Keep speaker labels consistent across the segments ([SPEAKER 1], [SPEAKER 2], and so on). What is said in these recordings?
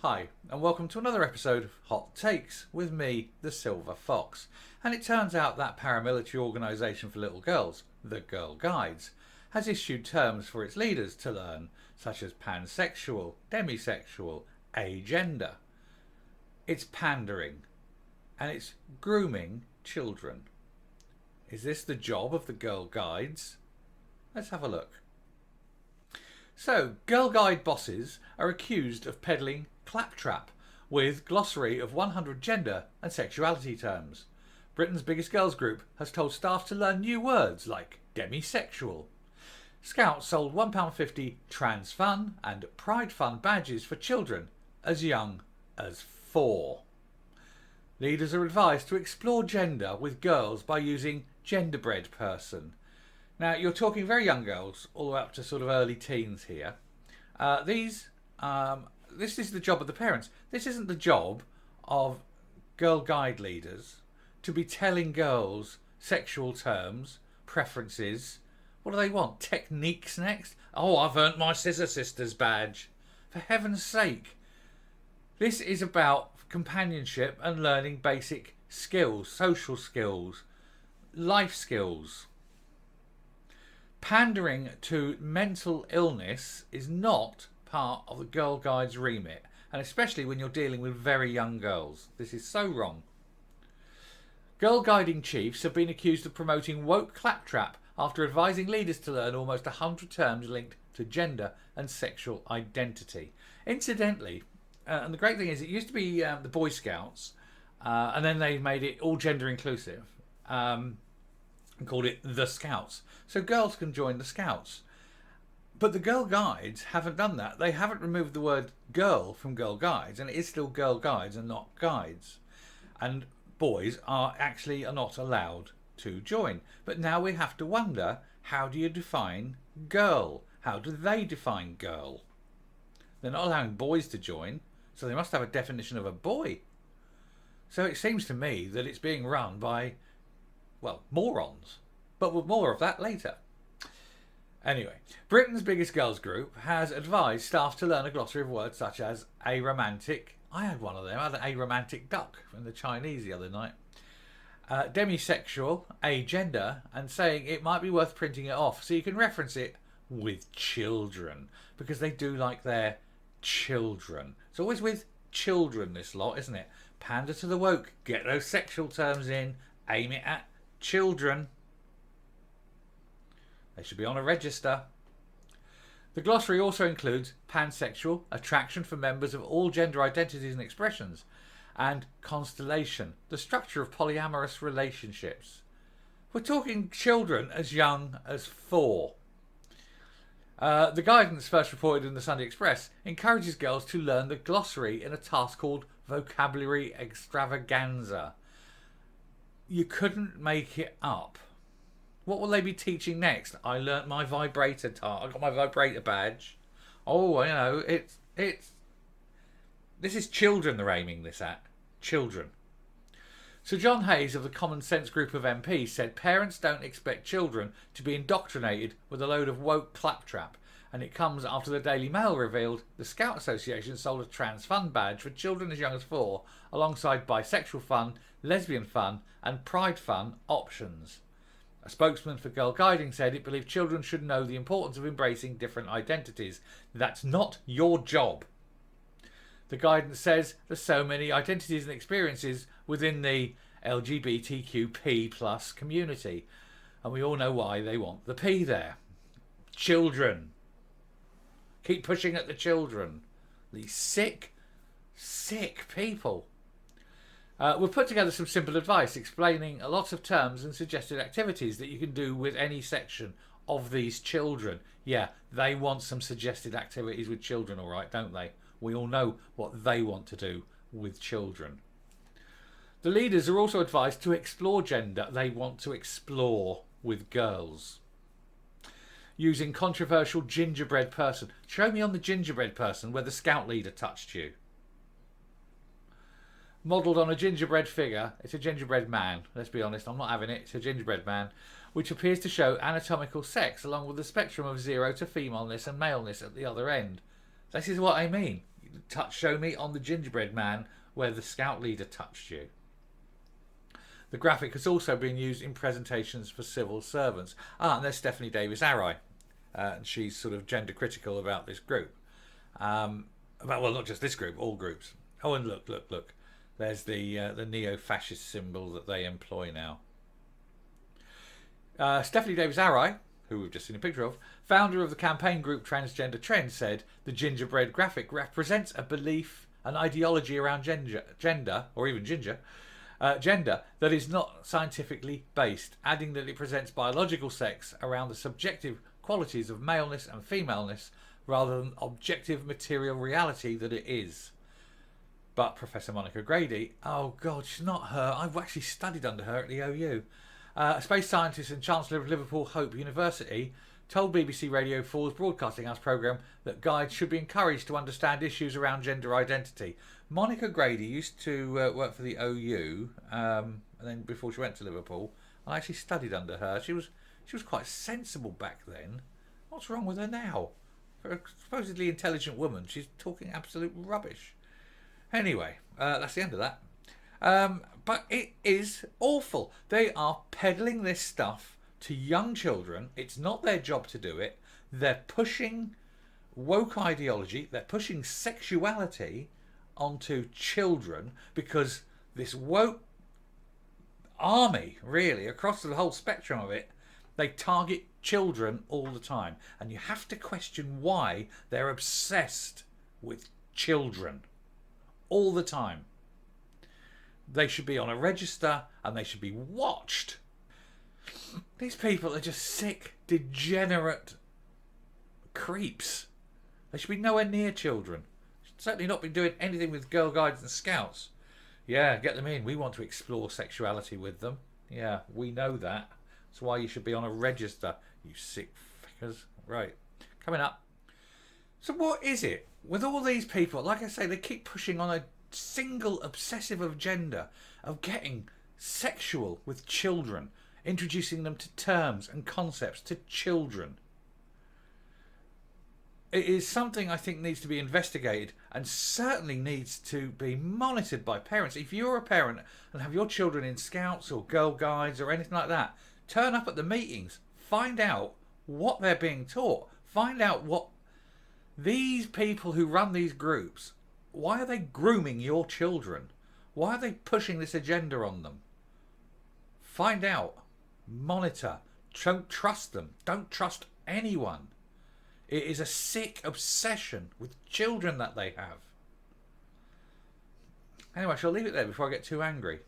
[SPEAKER 1] Hi, and welcome to another episode of Hot Takes with me, the Silver Fox. And it turns out that paramilitary organisation for little girls, the Girl Guides, has issued terms for its leaders to learn, such as pansexual, demisexual, agender. It's pandering, and it's grooming children. Is this the job of the Girl Guides? Let's have a look. So, Girl Guide bosses are accused of peddling claptrap with glossary of 100 gender and sexuality terms. Britain's biggest girls group has told staff to learn new words like demisexual. Scouts sold £1.50 trans fun and pride fun badges for children as young as 4. Leaders are advised to explore gender with girls by using genderbread person. Now, you're talking very young girls, all the way up to sort of early teens here. This is the job of the parents. This isn't the job of Girl Guide leaders to be telling girls sexual terms, preferences. What do they want? Techniques next? Oh, I've earned my Scissor Sisters badge. For heaven's sake. This is about companionship and learning basic skills, social skills, life skills. Pandering to mental illness is not part of the Girl Guide's remit, and especially when you're dealing with very young girls. This is so wrong. Girl Guiding chiefs have been accused of promoting woke claptrap after advising leaders to learn almost 100 terms linked to gender and sexual identity. Incidentally, and the great thing is it used to be the Boy Scouts, and then they made it all gender inclusive. And called it the Scouts. So girls can join the Scouts. But the Girl Guides haven't done that. They haven't removed the word girl from Girl Guides, and it is still Girl Guides and not guides. And boys are not allowed to join. But now we have to wonder, how do you define girl? How do they define girl? They're not allowing boys to join, so they must have a definition of a boy. So it seems to me that it's being run by, well, morons. But with more of that later. Anyway, Britain's biggest girls group has advised staff to learn a glossary of words such as aromantic. I had one of them. I had an aromantic duck from the Chinese the other night. Demisexual, agender, and saying it might be worth printing it off so you can reference it with children. Because they do like their children. It's always with children, this lot, isn't it? Pander to the woke. Get those sexual terms in. Aim it at children. They should be on a register. The glossary also includes pansexual, attraction for members of all gender identities and expressions, and constellation, the structure of polyamorous relationships. We're talking children as young as 4. The guidance, first reported in the Sunday Express, encourages girls to learn the glossary in a task called vocabulary extravaganza. You couldn't make it up. What will they be teaching next? I learnt my vibrator I got my vibrator badge. Oh, you know, this is children they're aiming this at. Children. Sir John Hayes of the Common Sense group of MPs said parents don't expect children to be indoctrinated with a load of woke claptrap. And it comes after the Daily Mail revealed the Scout Association sold a trans fun badge for children as young as 4, alongside bisexual fun, lesbian fun, and pride fun options. A spokesman for Girl Guiding said it believed children should know the importance of embracing different identities. That's not your job. The guidance says there's so many identities and experiences within the LGBTQP+ community. And we all know why they want the P there. Children. Keep pushing at the children. These sick people. We've put together some simple advice explaining a lot of terms and suggested activities that you can do with any section of these children. Yeah, they want some suggested activities with children, all right, don't they? We all know what they want to do with children. The leaders are also advised to explore gender they want to explore with girls. Using controversial gingerbread person. Show me on the gingerbread person where the scout leader touched you. Modelled on a gingerbread figure. It's a gingerbread man, let's be honest, I'm not having it. It's a gingerbread man, which appears to show anatomical sex along with the spectrum of 0 to femaleness and maleness at the other end. This is what I mean. show me on the gingerbread man where the scout leader touched you. The graphic has also been used in presentations for civil servants. And there's Stephanie Davies-Arai. And she's sort of gender critical about this group. Well, not just this group, all groups. Oh, and look. There's the neo-fascist symbol that they employ now. Stephanie Davies-Arai, who we've just seen a picture of, founder of the campaign group Transgender Trend, said the gingerbread graphic represents a belief, an ideology around gender, or even ginger, gender that is not scientifically based, adding that it presents biological sex around the subjective qualities of maleness and femaleness rather than objective material reality that it is. But Professor Monica Grady, oh God, she's not her. I've actually studied under her at the OU. A space scientist and Chancellor of Liverpool Hope University told BBC Radio 4's Broadcasting House programme that guides should be encouraged to understand issues around gender identity. Monica Grady used to work for the OU, and then before she went to Liverpool, I actually studied under her. She was quite sensible back then. What's wrong with her now? For a supposedly intelligent woman, she's talking absolute rubbish. Anyway, that's the end of that. But it is awful. They are peddling this stuff to young children. It's not their job to do it. They're pushing woke ideology. They're pushing sexuality onto children because this woke army, really, across the whole spectrum of it, they target children all the time. And you have to question why they're obsessed with children all the time. They should be on a register and they should be watched. These people are just sick, degenerate creeps. They should be nowhere near children. Should certainly not be doing anything with Girl Guides and Scouts. Yeah, get them in. We want to explore sexuality with them. Yeah, we know that. That's why you should be on a register, you sick fuckers. Right, coming up. So what is it with all these people? Like I say, they keep pushing on a single obsessive agenda of getting sexual with children, introducing them to terms and concepts to children. It is something I think needs to be investigated and certainly needs to be monitored by parents. If you're a parent and have your children in Scouts or Girl Guides or anything like that, turn up at the meetings, find out what they're being taught, find out what these people who run these groups, why are they grooming your children? Why are they pushing this agenda on them? Find out. Monitor. Don't trust them. Don't trust anyone. It is a sick obsession with children that they have. Anyway, I shall leave it there before I get too angry.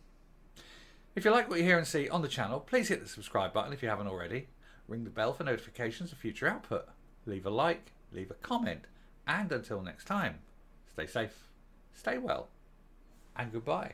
[SPEAKER 1] If you like what you hear and see on the channel, please hit the subscribe button if you haven't already. Ring the bell for notifications of future output. Leave a like, leave a comment, and until next time, stay safe, stay well, and goodbye.